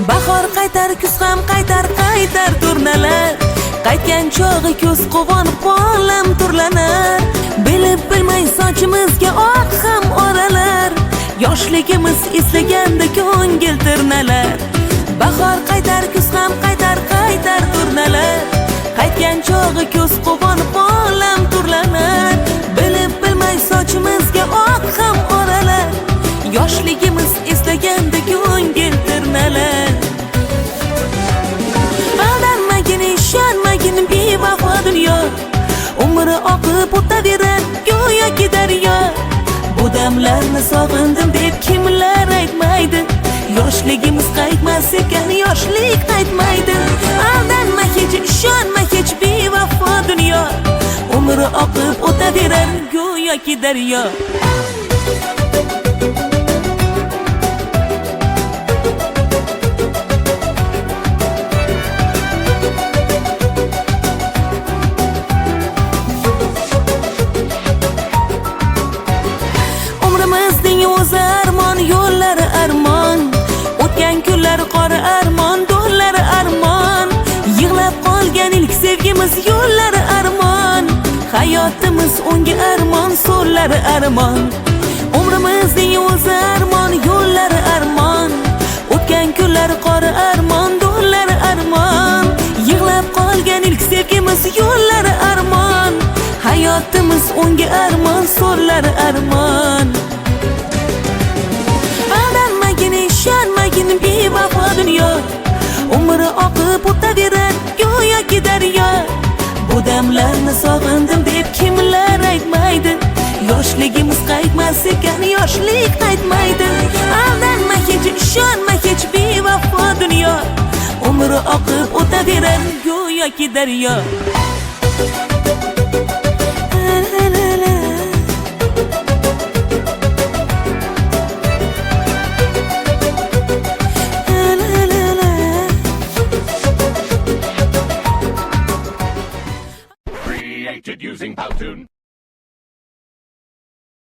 Bahor qaytar, kuz ham qaytar turnalar. Qaytgan chog'i ko'z quvonib olam turlanar. Bilib bilmay sochimizga oq ham oralar. Yoshligimiz eslaganda ko'ngil tirnalar. Bahor qaytar, kuz ham qaytar turnalar. Qaytgan chog'i ko'z quvonib olam turlanar. Bilib bilmay sochimizga oq ham oralar. Yoshligimiz eslaganda ko'ngil tirnalar. Aldanmagin, ishonmagin bevafo dunyo. Umri oqib o'taverar go'yoki daryo. Bu damlarni sog'indim deb kimlar aytmaydi. Yoshligimiz qaytmas ekan, yoshlik qaytmaydi. Aldanma hech, ishonma hech bevafo dunyo. Umri oqib o'taverar go'yoki daryo. O'zi armon, yo'llari armon. O'tgan kunlar qori armon, do'llari armon. Yig'lab qolgan ilk sevgimiz yo'llari armon. Hayotimiz unga armon, so'llari armon. Umrimizning o'zi armon, yo'llari armon. O'tgan kunlar qori armon, do'llari armon. Yig'lab qolgan ilk sevgimiz yo'llari armon. Hayotimiz unga armon, so'llari armon. Ishonmagin bevafo dunyo. Umri oqib o'taverar go'yoki daryo. Bu damlarni sog'indim deb kimlar aytmaydi. Yoshligimiz qaytmas ekan, yoshlik qaytmaydi. Aldanma hech, ishonma hech bevafo dunyo. Umri oqib o'taverar go'yoki daryo.